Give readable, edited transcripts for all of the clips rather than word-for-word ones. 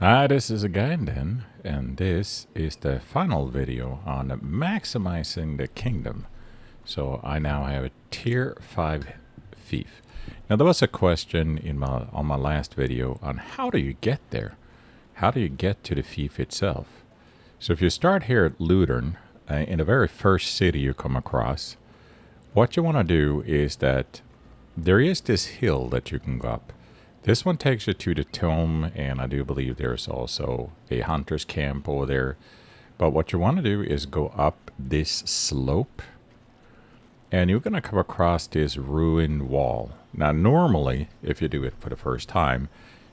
Hi, this is Again, and this is the final video on maximizing the kingdom. So I now have a tier 5 fief. Now there was a question on my last video on how do you get there? How do you get to the fief itself? So if you start here at Ludern, in the very first city you come across, what you want to do is that there is this hill that you can go up. This one takes you to the tomb, and I do believe there's also a hunter's camp over there. But what you want to do is go up this slope, and you're going to come across this ruined wall. Now, normally, if you do it for the first time,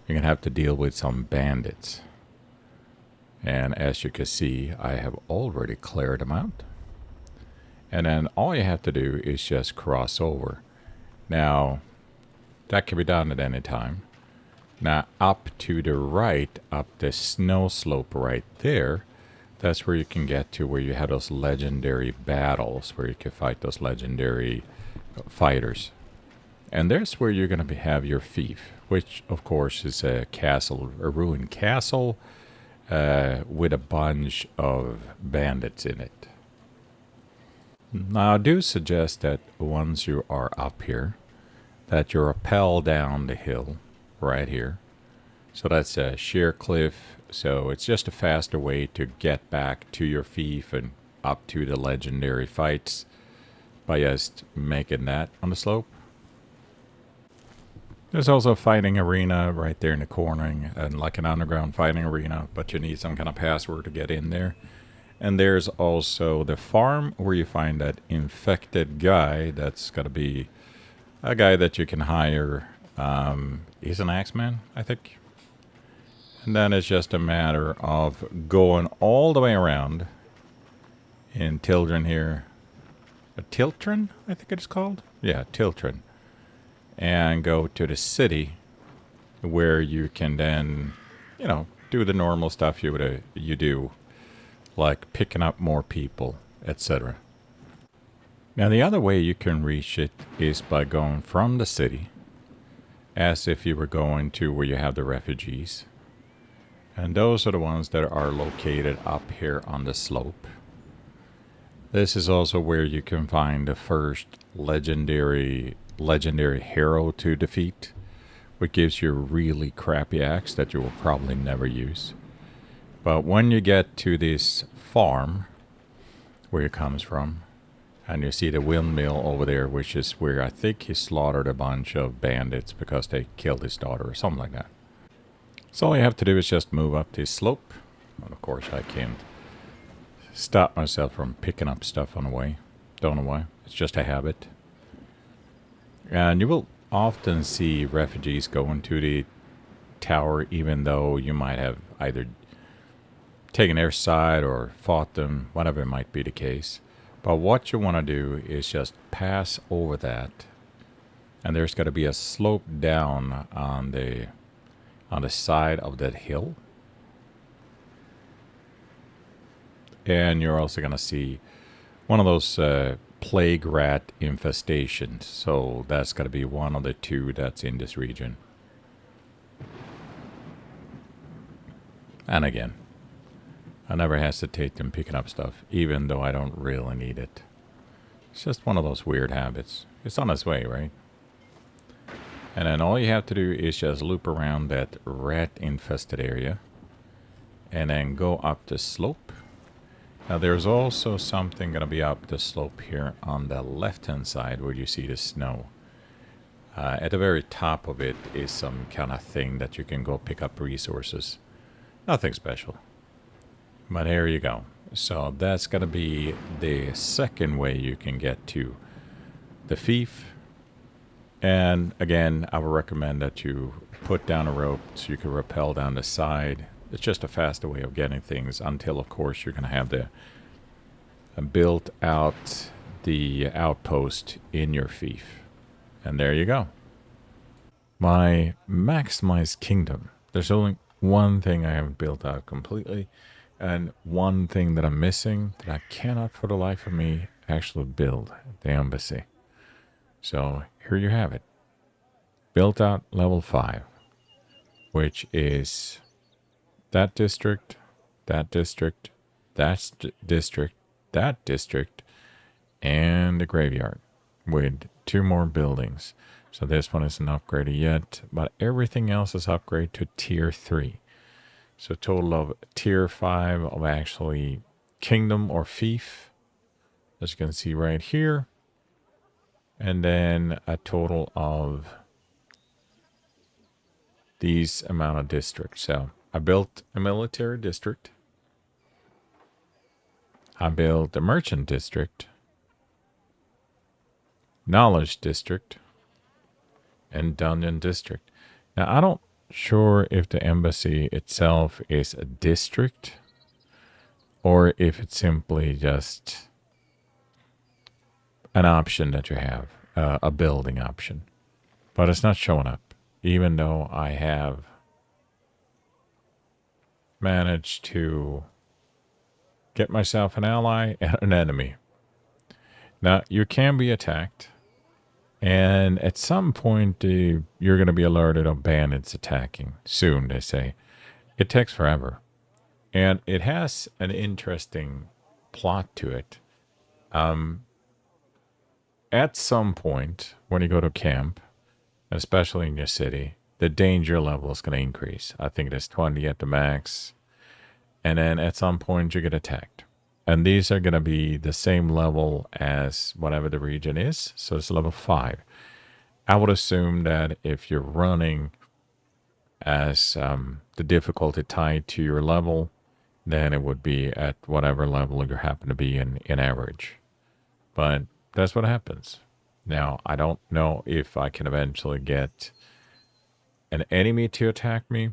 you're going to have to deal with some bandits. And as you can see, I have already cleared them out. And then all you have to do is just cross over. Now, that can be done at any time. Now, up to the right, up the snow slope right there, that's where you can get to where you have those legendary battles, where you can fight those legendary fighters. And there's where you're going to have your fief, which, of course, is a castle, a ruined castle with a bunch of bandits in it. Now, I do suggest that once you are up here, that you rappel down the hill right here. So that's a sheer cliff, so it's just a faster way to get back to your fief and up to the legendary fights by just making that on the slope. There's also a fighting arena right there in the corner, and like an underground fighting arena, but you need some kind of password to get in there. And there's also the farm where you find that infected guy. That's got to be a guy that you can hire. He's an axeman, I think. And then it's just a matter of going all the way around in Tildren here. Tiltren, I think it's called? Yeah, Tiltren. And go to the city where you can then, do the normal stuff you do, like picking up more people, etc. Now, the other way you can reach it is by going from the city, as if you were going to where you have the refugees. And those are the ones that are located up here on the slope. This is also where you can find the first legendary hero to defeat, which gives you a really crappy axe that you will probably never use. But when you get to this farm, where it comes from, and you see the windmill over there, which is where I think he slaughtered a bunch of bandits because they killed his daughter or something like that. So all you have to do is just move up this slope. And of course, I can't stop myself from picking up stuff on the way. Don't know why. It's just a habit. And you will often see refugees go into the tower, even though you might have either taken their side or fought them, whatever it might be the case. But what you want to do is just pass over that, and there's got to be a slope down on the side of that hill. And you're also going to see one of those plague rat infestations. So that's got to be one of the two that's in this region. And again, I never hesitate in picking up stuff, even though I don't really need it. It's just one of those weird habits. It's on its way, right? And then all you have to do is just loop around that rat-infested area and then go up the slope. Now there's also something going to be up the slope here on the left-hand side where you see the snow. At the very top of it is some kind of thing that you can go pick up resources. Nothing special. But here you go. So that's going to be the second way you can get to the fief. And again, I would recommend that you put down a rope so you can rappel down the side. It's just a faster way of getting things until, of course, you're going to have the built out the outpost in your fief. And there you go. My maximized kingdom. There's only one thing I haven't built out completely. And one thing that I'm missing that I cannot for the life of me actually build, the embassy. So here you have it. Built out level 5, which is that district, that district, district, that district, and a graveyard with 2 more buildings. So this one isn't upgraded yet, but everything else is upgraded to tier 3. So a total of tier 5 of actually kingdom or fief, as you can see right here. And then a total of these amount of districts. So I built a military district. I built a merchant district, knowledge district, and dungeon district. Now I don't sure if the embassy itself is a district or if it's simply just an option that you have, a building option. But it's not showing up, even though I have managed to get myself an ally and an enemy. Now, you can be attacked, and at some point, you're going to be alerted of bandits attacking. Soon, they say. It takes forever. And it has an interesting plot to it. At some point, when you go to camp, especially in your city, the danger level is going to increase. I think there's 20 at the max. And then at some point, you get attacked. And these are going to be the same level as whatever the region is. So it's level 5. I would assume that if you're running as the difficulty tied to your level, then it would be at whatever level you happen to be in average. But that's what happens. Now, I don't know if I can eventually get an enemy to attack me,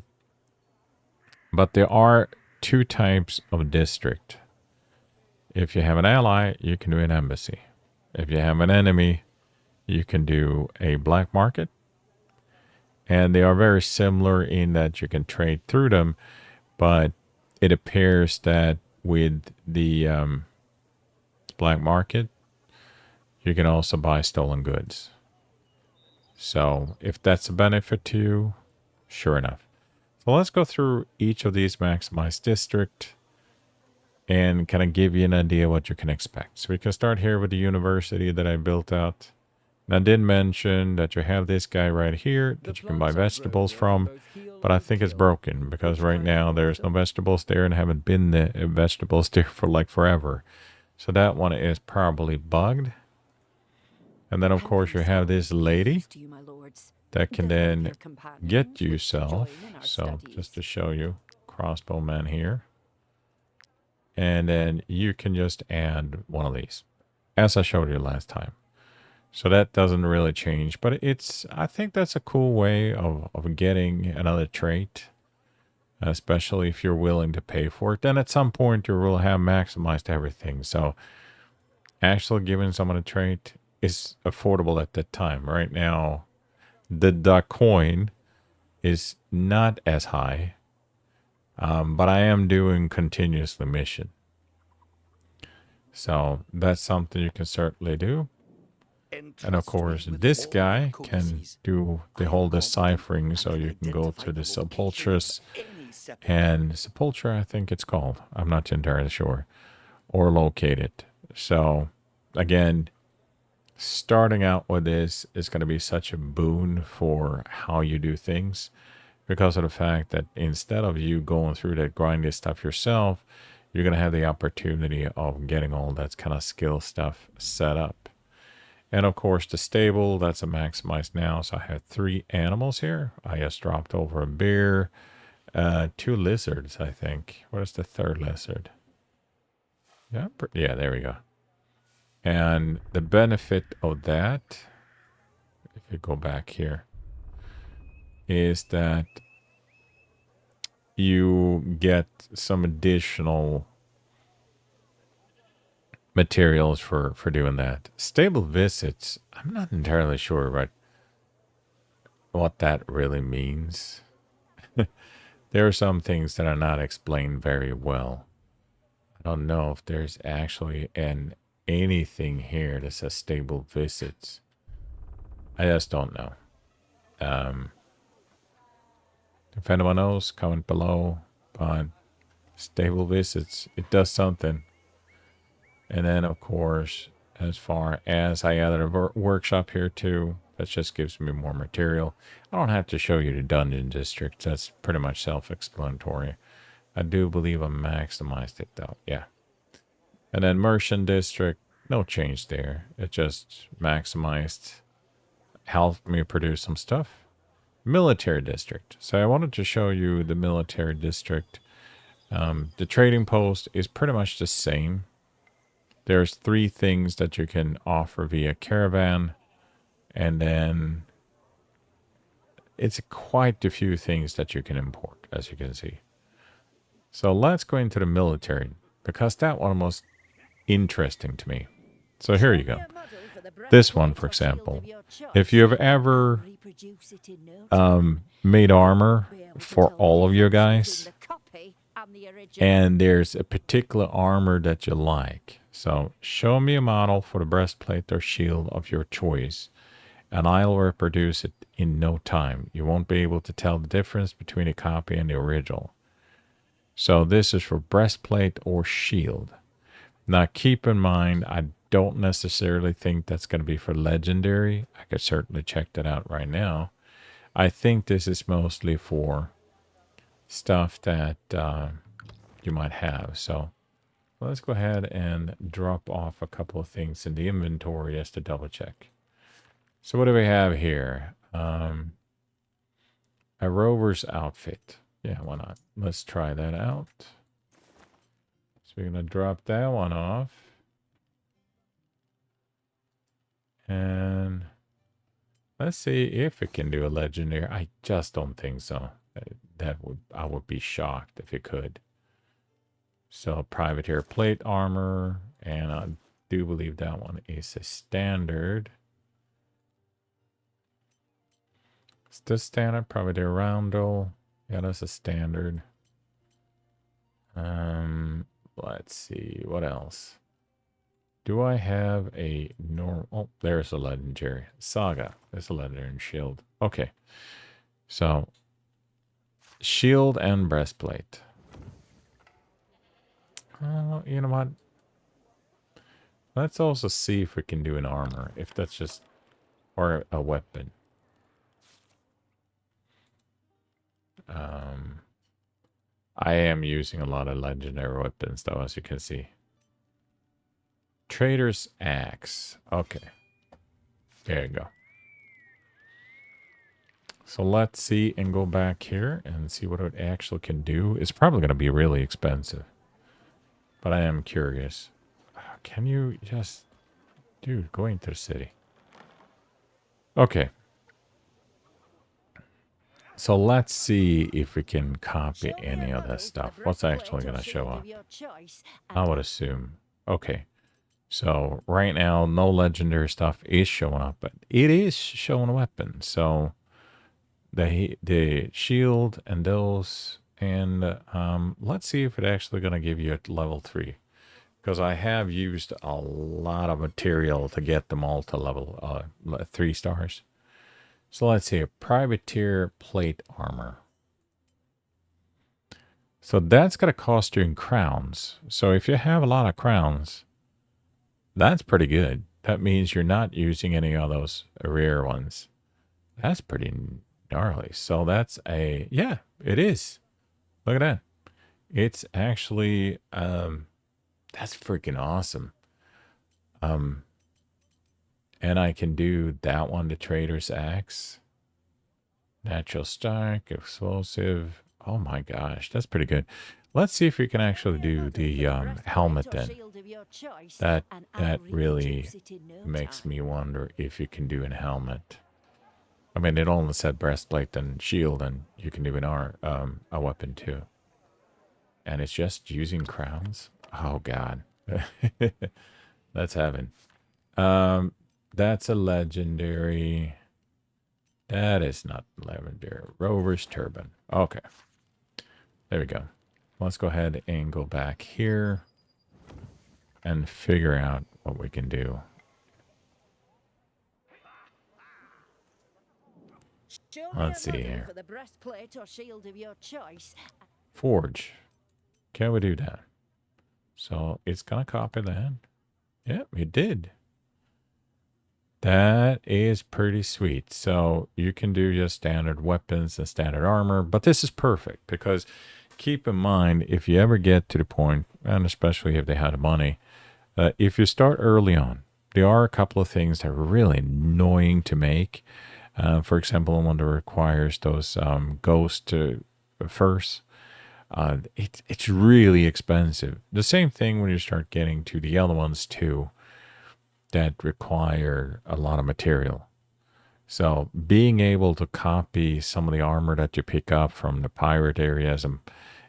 but there are 2 types of district. If you have an ally, you can do an embassy. If you have an enemy, you can do a black market. And they are very similar in that you can trade through them, but it appears that with the black market, you can also buy stolen goods. So if that's a benefit to you, sure enough. So let's go through each of these maximized district and kind of give you an idea what you can expect. So we can start here with the university that I built out. And I did mention that you have this guy right here that you can buy vegetables from, but I think it's broken because right now there's no vegetables there and haven't been the vegetables there for like forever. So that one is probably bugged. And then of course you have this lady that can then get yourself. So just to show you, crossbowman here. And then you can just add one of these, as I showed you last time. So that doesn't really change, but I think that's a cool way of getting another trait, especially if you're willing to pay for it. Then at some point you will have maximized everything. So actually giving someone a trait is affordable at that time. Right now, the duck coin is not as high, but I am doing continuously mission. So that's something you can certainly do. And of course, this guy can do the whole deciphering, so you can go to the Sepulchres and Sepulchre, I think it's called. I'm not entirely sure. Or locate it. So again, starting out with this is going to be such a boon for how you do things because of the fact that instead of you going through that grindy stuff yourself, you're going to have the opportunity of getting all that kind of skill stuff set up. And of course, the stable, that's a maximized now. So I have 3 animals here. I just dropped over a bear, 2 lizards, I think. What is the 3rd lizard? Yeah, there we go. And the benefit of that, if you go back here, is that you get some additional materials for doing that. Stable visits, I'm not entirely sure what that really means. There are some things that are not explained very well. I don't know if there's actually anything here that says stable visits. I just don't know. If anyone knows, comment below. but stable visits, it does something. And then, of course, as far as I added a workshop here too, that just gives me more material. I don't have to show you the dungeon district. That's pretty much self-explanatory. I do believe I maximized it though. Yeah. And then merchant district, no change there. It just maximized, helped me produce some stuff. Military district. So I wanted to show you the military district. The trading post is pretty much the same. There's 3 things that you can offer via caravan, and then it's quite a few things that you can import, as you can see. So let's go into the military, because that one was interesting to me. So here you go. This one, for example, if you've ever made armor for all of your guys, and there's a particular armor that you like, so show me a model for the breastplate or shield of your choice, and I'll reproduce it in no time. You won't be able to tell the difference between a copy and the original. So this is for breastplate or shield. Now keep in mind, I don't necessarily think that's going to be for legendary. I could certainly check that out right now. I think this is mostly for stuff that you might have. So let's go ahead and drop off a couple of things in the inventory just to double check. So what do we have here? A rover's outfit. Yeah, why not? Let's try that out. So we're going to drop that one off. And let's see if it can do a legendary. I just don't think so. I would be shocked if it could. So privateer plate armor, and I do believe that one is a standard. It's the standard privateer roundel. Yeah, that's a standard. Let's see what else. Do I have a normal? Oh, there's a legendary saga. There's a legendary shield. Okay, so shield and breastplate. You know what? Let's also see if we can do an armor. If that's just, or a weapon. I am using a lot of legendary weapons though, as you can see. Trader's Axe. Okay. There you go. So let's see and go back here and see what it actually can do. It's probably going to be really expensive. But I am curious. Can you just... Dude, go into the city. Okay. So let's see if we can copy any of that stuff. What's actually going to show up? I would assume. Okay. So right now, no legendary stuff is showing up, but it is showing a weapon. So the shield and those, and let's see if it's actually going to give you a level 3. Because I have used a lot of material to get them all to level 3 stars. So let's see, a privateer plate armor. So that's going to cost you in crowns. So if you have a lot of crowns, that's pretty good. That means you're not using any of those rare ones. That's pretty gnarly. So that's a, yeah, it is. Look at that. It's actually, that's freaking awesome. And I can do that one, the Trader's Axe. Natural Stark, Explosive. Oh my gosh, that's pretty good. Let's see if we can actually do the helmet then. That really makes me wonder if you can do a helmet. I mean, it only said breastplate and shield, and you can do a weapon too. And it's just using crowns. Oh god, that's heaven. That's a legendary. That is not legendary. Rover's Turban. Okay. There we go. Let's go ahead and go back here and figure out what we can do. Let's see here. Forge. Can we do that? So it's going to copy that. Yep, it did. That is pretty sweet. So you can do just standard weapons and standard armor, but this is perfect because keep in mind, if you ever get to the point, and especially if they had the money, if you start early on, there are a couple of things that are really annoying to make. For example, one that requires those ghost furs. It's really expensive. The same thing when you start getting to the other ones too that require a lot of material. So being able to copy some of the armor that you pick up from the pirate areas and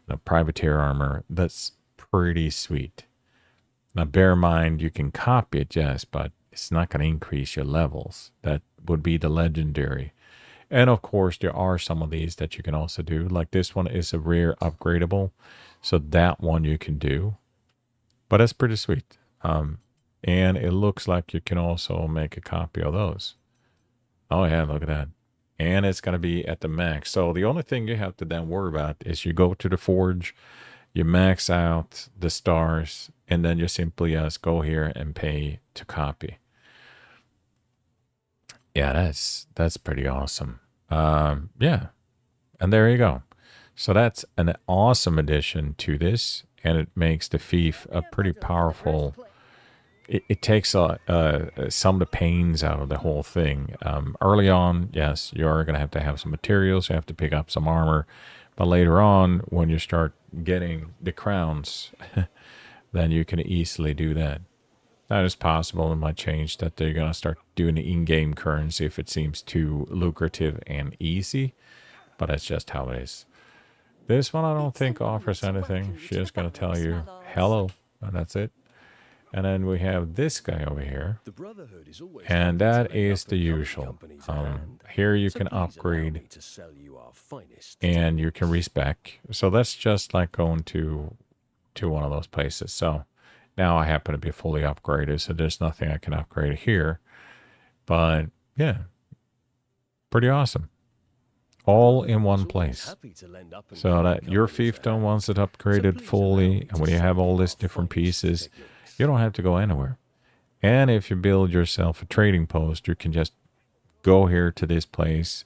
the privateer armor, that's pretty sweet. Now bear in mind you can copy it, yes, but it's not going to increase your levels. That would be the legendary. And of course, there are some of these that you can also do. Like this one is a rare upgradable. So that one you can do. But that's pretty sweet. And it looks like you can also make a copy of those. Oh, yeah, look at that. And it's going to be at the max. So the only thing you have to then worry about is you go to the forge, you max out the stars, and then you simply just go here and pay to copy. Yeah, that's pretty awesome. Yeah, and there you go. So that's an awesome addition to this, and it makes the Fief a pretty powerful. It takes some of the pains out of the whole thing. Early on, yes, you're going to have some materials. You have to pick up some armor. But later on, when you start getting the crowns, then you can easily do that. That is possible. It might change that they're going to start doing the in-game currency if it seems too lucrative and easy. But that's just how it is. This one I don't think offers anything. She's just going to tell you hello, and that's it. And then we have this guy over here. And that is the usual. Here you can upgrade and you can respec. So that's just like going to one of those places. So now I happen to be fully upgraded, so there's nothing I can upgrade here. But yeah, pretty awesome. All in one place. So that your fiefdom wants it upgraded fully, and when you have all these different pieces, you don't have to go anywhere. And if you build yourself a trading post, you can just go here to this place,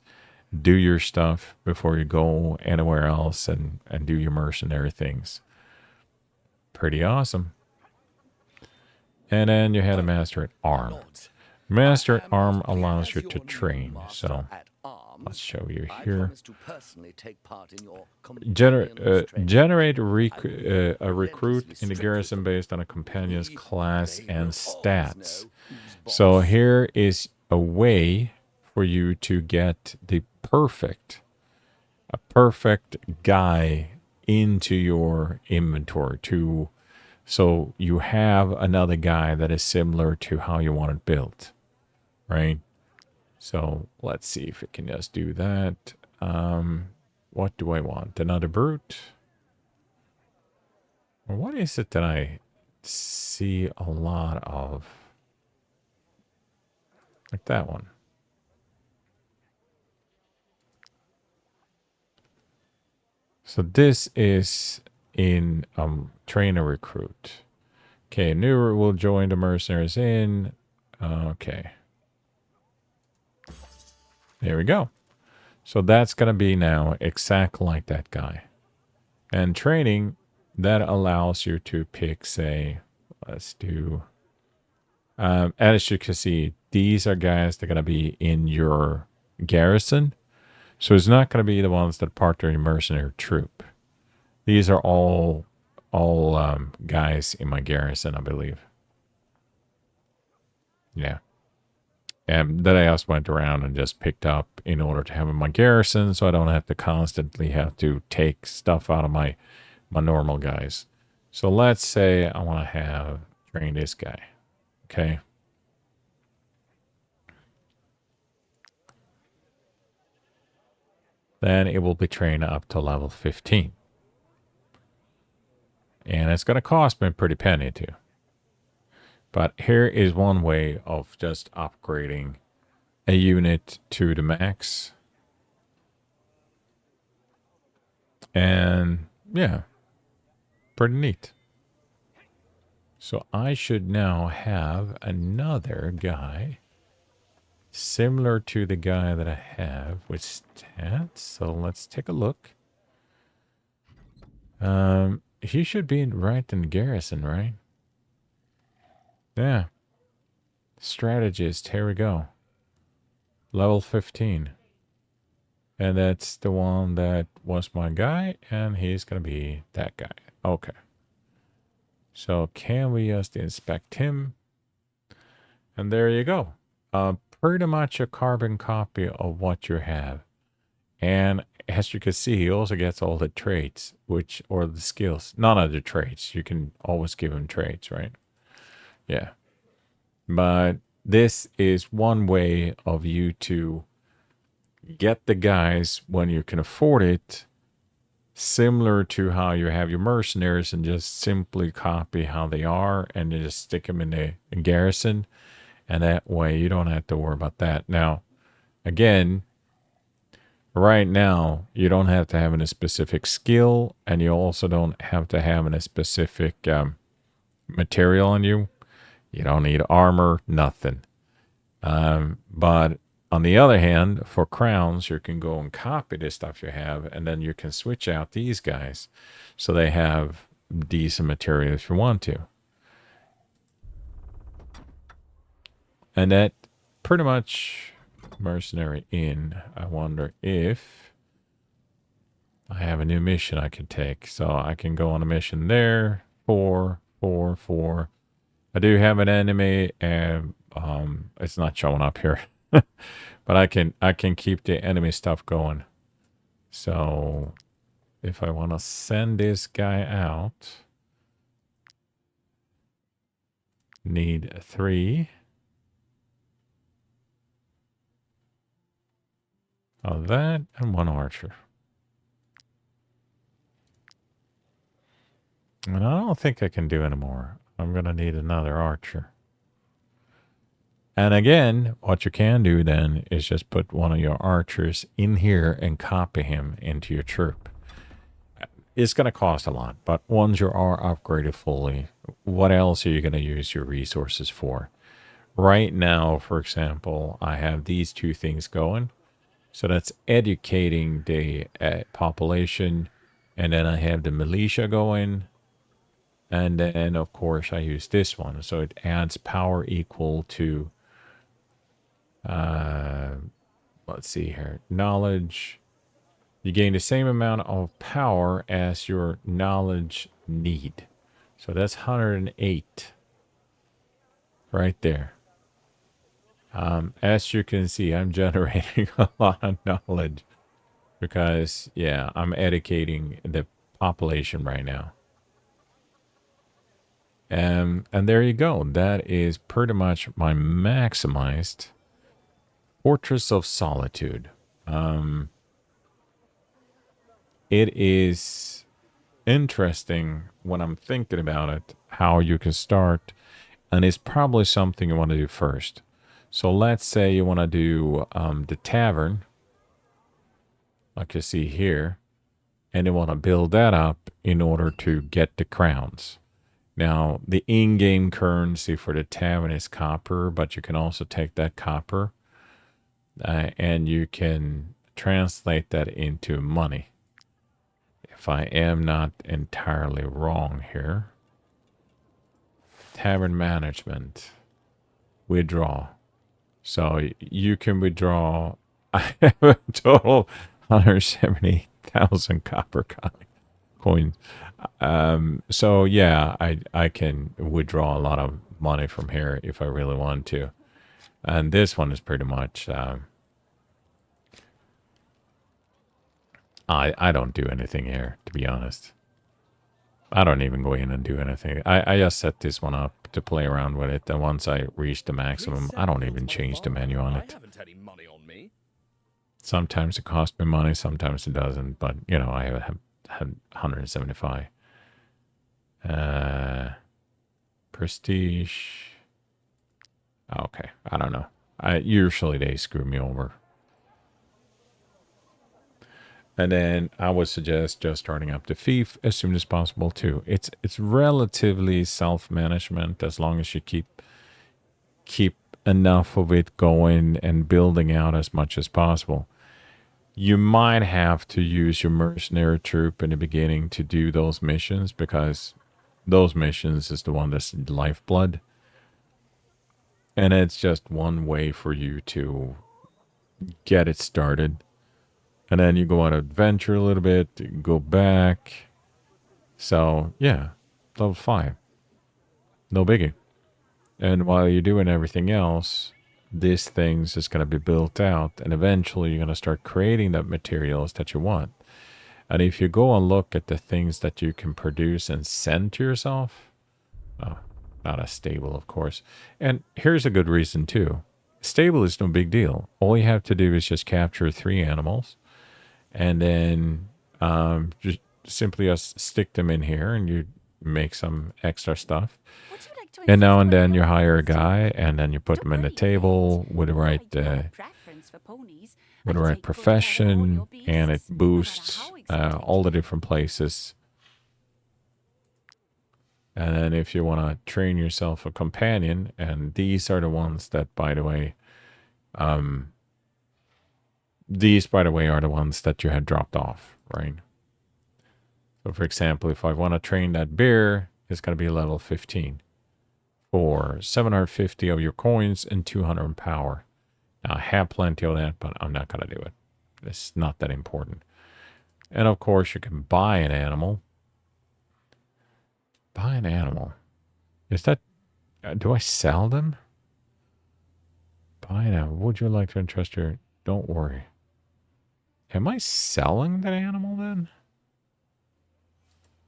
do your stuff before you go anywhere else and do your mercenary things. Pretty awesome. And then you had a master at arm. Master at arm allows you to train. So let's show you here. Generate a recruit in the garrison based on a companion's class and stats. So here is a way for you to get a perfect guy into your inventory so you have another guy that is similar to how you want it built, right? So let's see if it can just do that. What do I want? Another brute? Or what is it that I see a lot of? Like that one. So this is in train a recruit. Okay, new will join the mercenaries in. Okay. There we go. So that's going to be now exactly like that guy. And training, that allows you to pick, say, let's do, as you can see, these are guys that are going to be in your garrison. So it's not going to be the ones that are part of your mercenary troop. These are all guys in my garrison, I believe. Yeah. And then I also went around and just picked up in order to have in my garrison, so I don't have to constantly have to take stuff out of my normal guys. So let's say I want to train this guy. Okay. Then it will be trained up to level 15. And it's going to cost me a pretty penny too. But here is one way of just upgrading a unit to the max. And Yeah, pretty neat. So I should now have another guy similar to the guy that I have with stats. So let's take a look. He should be right in garrison, right? Yeah. Strategist, here we go. Level 15. And that's the one that was my guy, and he's gonna be that guy. Okay. So can we just inspect him? And there you go. Pretty much a carbon copy of what you have. And as you can see, he also gets all the traits, or the skills. None of the traits. You can always give him traits, right? Yeah. But this is one way of you to get the guys when you can afford it, similar to how you have your mercenaries, and just simply copy how they are and you just stick them in the garrison. And that way you don't have to worry about that. Now, again, right now, you don't have to have a specific skill, and you also don't have to have a specific material on you. You don't need armor, nothing. But on the other hand, for crowns, you can go and copy the stuff you have, and then you can switch out these guys so they have decent material if you want to. And that pretty much mercenary in. I wonder if I have a new mission I could take. So I can go on a mission there. 4, 4, 4. I do have an enemy, and it's not showing up here. But I can keep the enemy stuff going. So if I want to send this guy out, need 3 of that and 1 archer. And I don't think I can do any more. I'm going to need another archer. And again, what you can do then is just put one of your archers in here and copy him into your troop. It's going to cost a lot, but once you are upgraded fully, what else are you going to use your resources for? Right now, for example, I have these 2 things going. So that's educating the population, and then I have the militia going. And then, of course, I use this one. So it adds power equal to, let's see here, knowledge. You gain the same amount of power as your knowledge need. So that's 108 right there. As you can see, I'm generating a lot of knowledge because, yeah, I'm educating the population right now. And there you go. That is pretty much my maximized Fortress of Solitude. It is interesting when I'm thinking about it, how you can start, and it's probably something you want to do first. So let's say you want to do the tavern, like you see here, and you want to build that up in order to get the crowns. Now, the in-game currency for the tavern is copper, but you can also take that copper and you can translate that into money. If I am not entirely wrong here. Tavern management. Withdraw. So you can withdraw. I have a total 170,000 copper coins. So yeah, I can withdraw a lot of money from here if I really want to. And this one is pretty much I don't do anything here, to be honest. I don't even go in and do anything. I just set this one up to play around with it. And once I reach the maximum, I don't even change the menu on it. Sometimes it costs me money, sometimes it doesn't. But, you know, I have 175. Prestige. Okay, I don't know. Usually they screw me over. And then I would suggest just starting up the Fief as soon as possible too. It's relatively self-management as long as you keep enough of it going and building out as much as possible. You might have to use your mercenary troop in the beginning to do those missions because those missions is the one that's lifeblood. And it's just one way for you to get it started. And then you go on an adventure a little bit, go back. So, yeah, level 5. No biggie. And while you're doing everything else, these things is going to be built out. And eventually you're going to start creating the materials that you want. And if you go and look at the things that you can produce and send to yourself, oh, not as stable, of course. And here's a good reason, too. Stable is no big deal. All you have to do is just capture 3 animals and then just simply just stick them in here and you make some extra stuff. And now and then you hire a guy and then you put them in the table with the right profession, and it boosts all the different places. And then if you want to train yourself a companion, and these are the ones that, by the way, are the ones that you had dropped off, right? So, for example, if I want to train that bear, it's going to be level 15 for 750 of your coins and 200 power. Now, I have plenty of that, but I'm not going to do it. It's not that important. And, of course, you can buy an animal. Buy an animal. Is that... do I sell them? Buy an animal. Would you like to entrust your... Don't worry. Am I selling that animal then?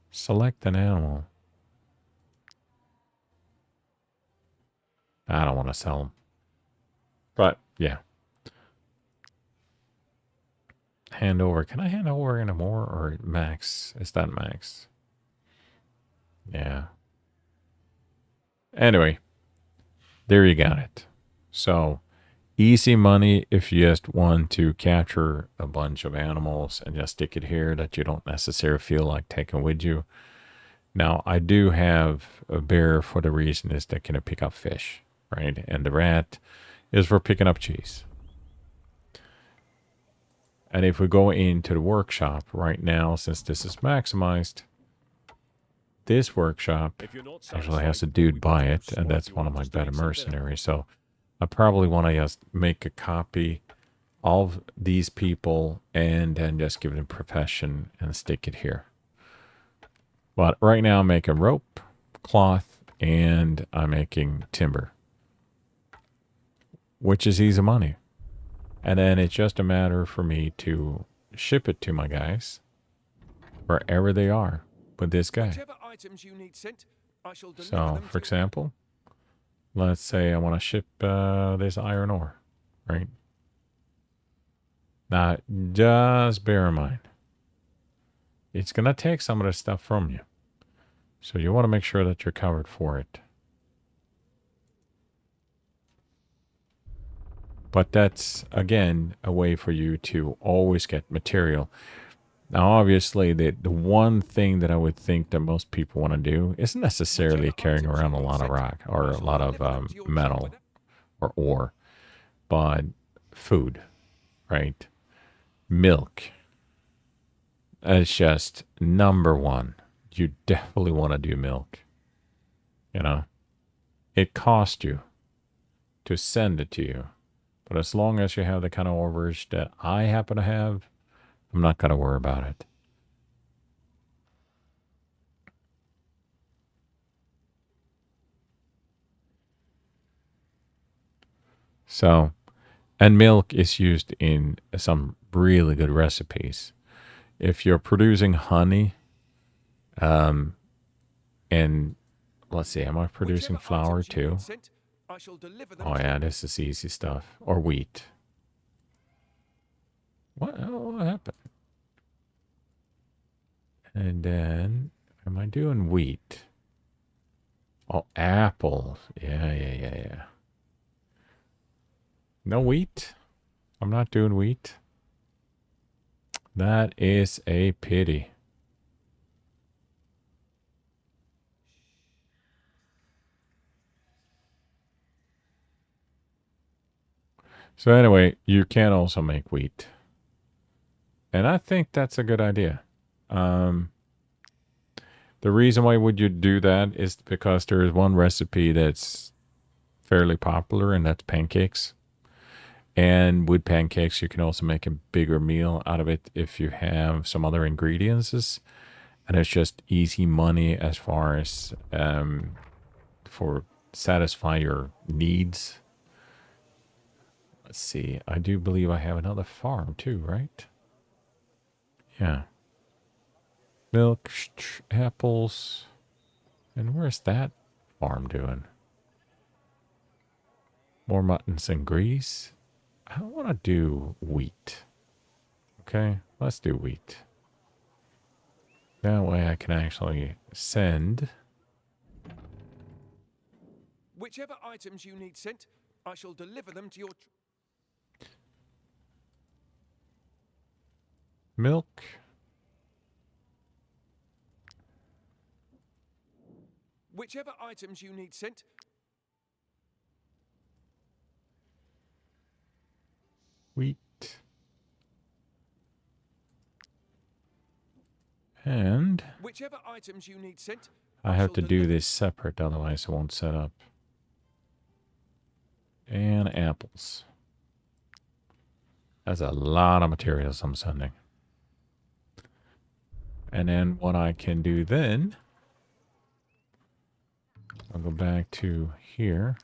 Select an animal. I don't want to sell them. But, yeah. Hand over. Can I hand over any more or max? Is that max? Yeah. Anyway. There you got it. So, easy money if you just want to capture a bunch of animals and just stick it here that you don't necessarily feel like taking with you. Now, I do have a bear for the reason is that can pick up fish, right? And the rat is for picking up cheese. And if we go into the workshop right now, since this is maximized, this workshop actually has a dude buy it, and that's one of my better mercenaries. So I probably want to just make a copy of these people and then just give them profession and stick it here. But right now I'm making rope, cloth, and I'm making timber, which is easy money. And then it's just a matter for me to ship it to my guys wherever they are with this guy. So, for example, let's say I want to ship this iron ore, right? Now, just bear in mind, it's going to take some of the stuff from you. So you want to make sure that you're covered for it. But that's, again, a way for you to always get material. Now, obviously, the one thing that I would think that most people want to do isn't necessarily carrying around a lot of rock or a lot of metal or ore, but food, right? Milk. It's just number one. You definitely want to do milk. You know, it costs you to send it to you. But as long as you have the kind of overage that I happen to have, I'm not going to worry about it. So, and milk is used in some really good recipes. If you're producing honey, and let's see, am I producing flour too? Oh yeah, this is easy stuff. Or wheat. What happened? And then, am I doing wheat? Oh, apples. Yeah. No wheat? I'm not doing wheat. That is a pity. So anyway, you can also make wheat. And I think that's a good idea. The reason why would you do that is because there is one recipe that's fairly popular, and that's pancakes. And with pancakes, you can also make a bigger meal out of it if you have some other ingredients. And it's just easy money as far as for satisfy your needs. Let's see. I do believe I have another farm too, right? Yeah. Milk, apples. And where's that farm doing? More muttons and grease. I want to do wheat. Okay, let's do wheat. That way I can actually send. Whichever items you need sent, I shall deliver them to your... Milk. Whichever items you need sent. Wheat. And whichever items you need sent. I have to do this separate, otherwise it won't set up. And apples. That's a lot of materials I'm sending. And then what I can do then, I'll go back to here.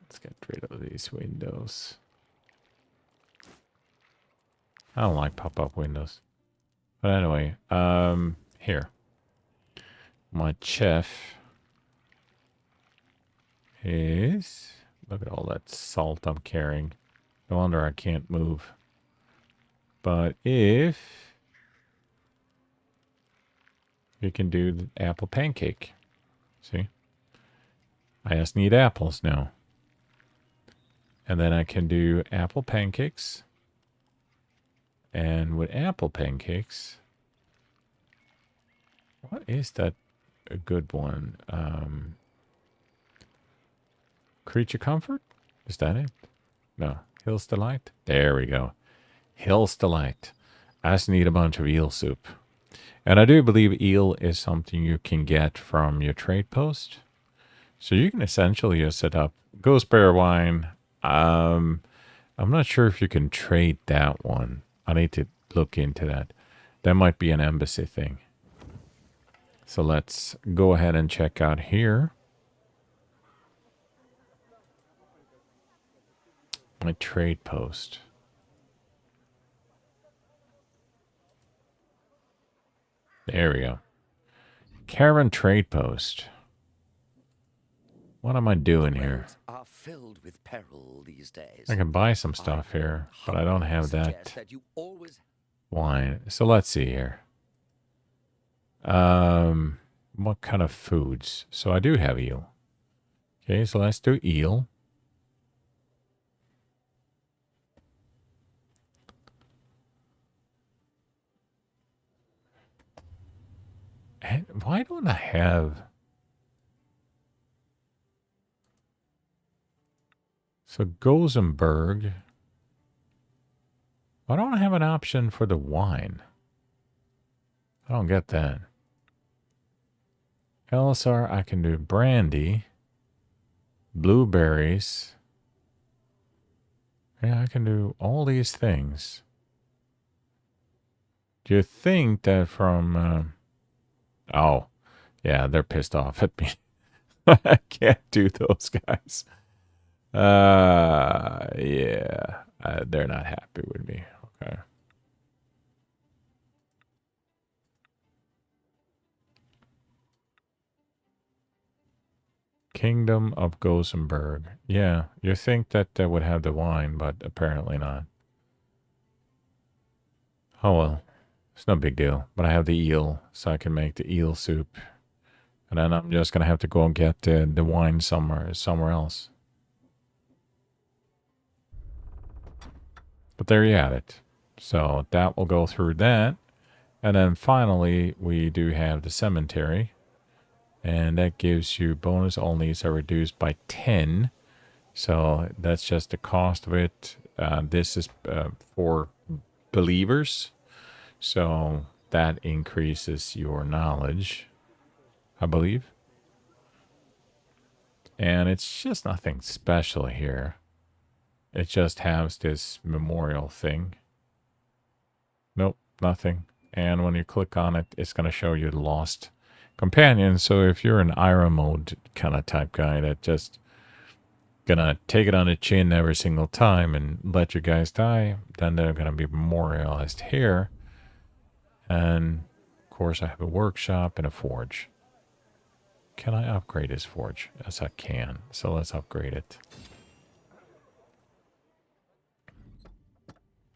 Let's get rid of these windows. I don't like pop-up windows. But anyway, here. My chef is... Look at all that salt I'm carrying. No wonder I can't move. But if... you can do the apple pancake. See? I just need apples now. And then I can do apple pancakes. And with apple pancakes... what is that a good one? Creature Comfort? Is that it? No. Hill's Delight? There we go. Hill's Delight. I just need a bunch of eel soup. And I do believe eel is something you can get from your trade post. So you can essentially just set up Gooseberry Wine. I'm not sure if you can trade that one. I need to look into that. That might be an embassy thing. So let's go ahead and check out here. My trade post. There we go. Caravan trade post. What am I doing here? Are filled with peril these days. I can buy some stuff here, but I don't have that wine. So let's see here. What kind of foods? So I do have eel. Okay, so let's do eel. And why don't I have... so Gothenburg. Why don't I have an option for the wine? I don't get that. LSR, I can do brandy. Blueberries. Yeah, I can do all these things. Do you think that from... oh, yeah, they're pissed off at me. I can't do those guys. Yeah, they're not happy with me. Okay. Kingdom of Gothenburg. Yeah, you think that they would have the wine, but apparently not. Oh well, it's no big deal. But I have the eel, so I can make the eel soup. And then I'm just gonna have to go and get the wine somewhere else. But there you have it. So that will go through that. And then finally, we do have the cemetery. And that gives you bonus onlys are reduced by 10. So that's just the cost of it. This is for believers. So that increases your knowledge, I believe. And it's just nothing special here. It just has this memorial thing. Nope, nothing. And when you click on it, it's going to show you the lost companion. So if you're an IRA mode kind of type guy that just gonna take it on the chin every single time and let your guys die, then they're gonna be memorialized here. And of course, I have a workshop and a forge. Can I upgrade this forge? Yes, I can. So let's upgrade it.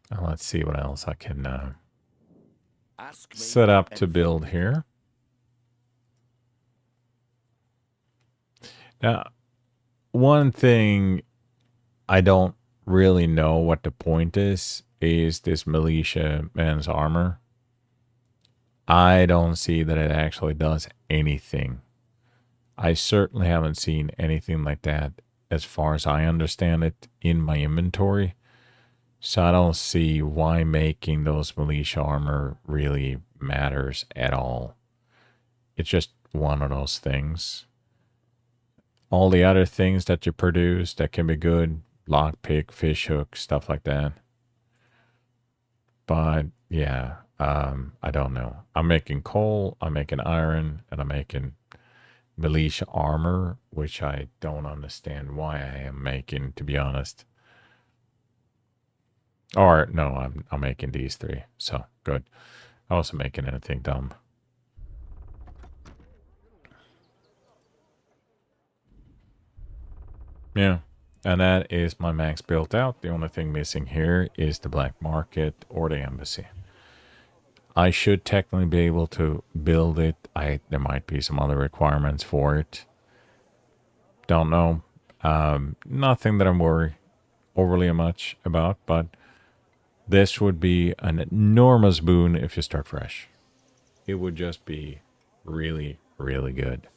And let's see what else I can set up to build here. Now, one thing I don't really know what the point is this militia man's armor. I don't see that it actually does anything. I certainly haven't seen anything like that as far as I understand it in my inventory. So I don't see why making those militia armor really matters at all. It's just one of those things. All the other things that you produce that can be good, lockpick, fishhook, stuff like that. But yeah, I don't know. I'm making coal, I'm making iron, and I'm making militia armor, which I don't understand why I am making, to be honest. Or no, I'm making these three. So good. I wasn't making anything dumb. Yeah. And that is my max built out. The only thing missing here is the black market or the embassy. I should technically be able to build it. There might be some other requirements for it. Don't know. Nothing that I'm worried overly much about, but this would be an enormous boon if you start fresh. It would just be really, really good.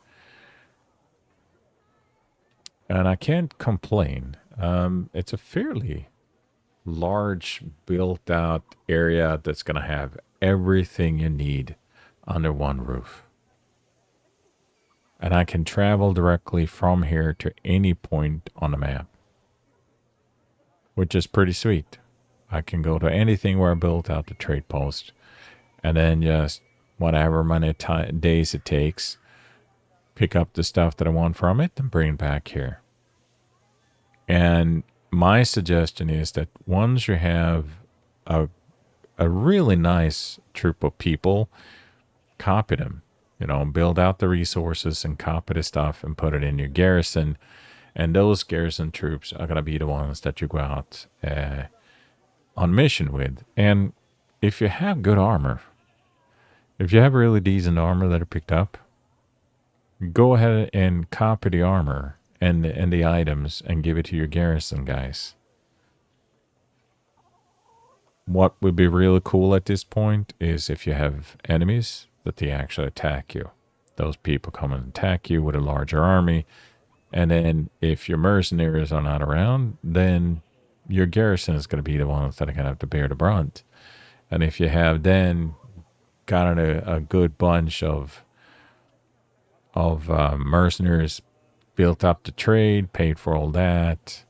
And I can't complain. It's a fairly large built out area that's going to have everything you need under one roof. And I can travel directly from here to any point on the map, which is pretty sweet. I can go to anything where I built out the trade post and then just whatever many days it takes, pick up the stuff that I want from it and bring it back here. And my suggestion is that once you have a really nice troop of people, copy them. You know, build out the resources and copy the stuff and put it in your garrison. And those garrison troops are going to be the ones that you go out on mission with. And if you have good armor, if you have really decent armor that are picked up, go ahead and copy the armor and the items and give it to your garrison guys. What would be really cool at this point is if you have enemies that they actually attack you. Those people come and attack you with a larger army. And then if your mercenaries are not around, then your garrison is going to be the ones that are going to have to bear the brunt. And if you have then gotten a good bunch of mercenaries built up the trade, paid for all that,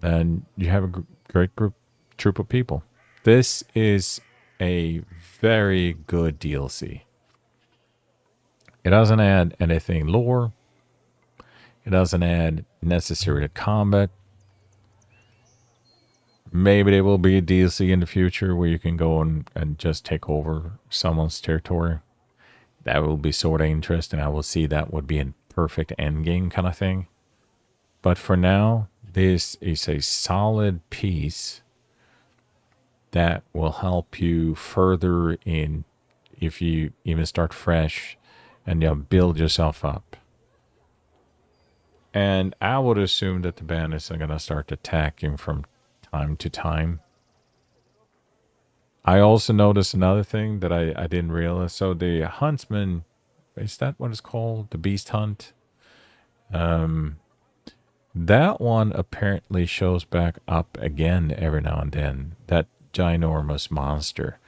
then you have a great troop of people. This is a very good DLC. It doesn't add anything lore. It doesn't add necessary to combat. Maybe there will be a DLC in the future where you can go and just take over someone's territory. That will be sort of interesting. I will see that would be a perfect endgame kind of thing. But for now, this is a solid piece that will help you further in if you even start fresh and you'll build yourself up. And I would assume that the bandits are going to start attacking from time to time. I also noticed another thing that I didn't realize. So the huntsman, is that what it's called? The beast hunt? That one apparently shows back up again every now and then. That ginormous monster.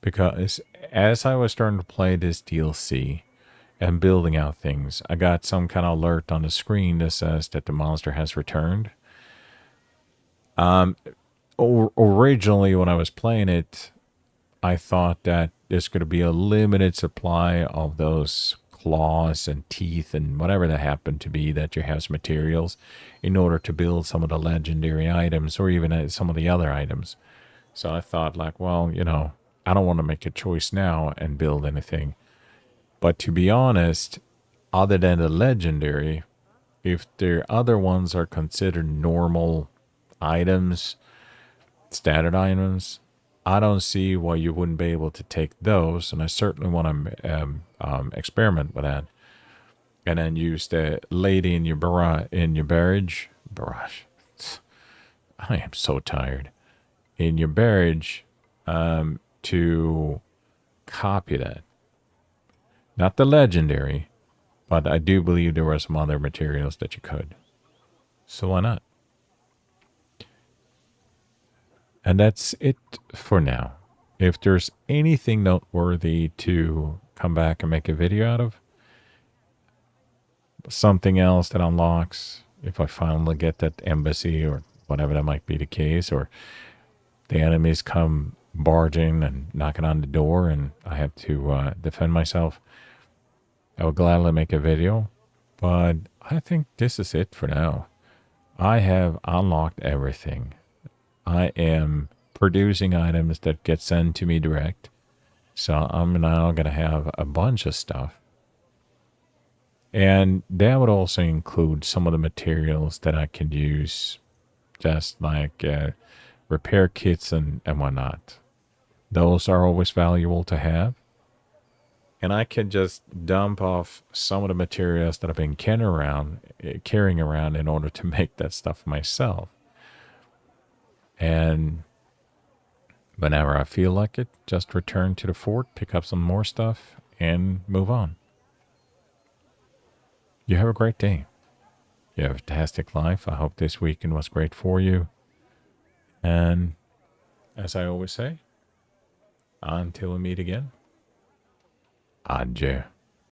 Because as I was starting to play this DLC and building out things, I got some kind of alert on the screen that says that the monster has returned. Originally, when I was playing it, I thought that there's going to be a limited supply of those claws and teeth and whatever that happened to be that you have as materials in order to build some of the legendary items or even some of the other items. So I thought, like, well, I don't want to make a choice now and build anything. But to be honest, other than the legendary, if the other ones are considered normal items, standard items, I don't see why you wouldn't be able to take those, and I certainly want to experiment with that. And then use the lady in your barrage. I am so tired. In your barrage, to copy that. Not the legendary, but I do believe there were some other materials that you could. So why not? And that's it for now. If there's anything noteworthy to come back and make a video out of, something else that unlocks, if I finally get that embassy or whatever that might be the case, or the enemies come barging and knocking on the door and I have to defend myself, I would gladly make a video. But I think this is it for now. I have unlocked everything. I am producing items that get sent to me direct. So I'm now going to have a bunch of stuff. And that would also include some of the materials that I can use, just like repair kits and whatnot. Those are always valuable to have. And I can just dump off some of the materials that I've been carrying around in order to make that stuff myself. And whenever I feel like it, just return to the fort, pick up some more stuff, and move on. You have a great day. You have a fantastic life. I hope this weekend was great for you. And as I always say, until we meet again, adieu.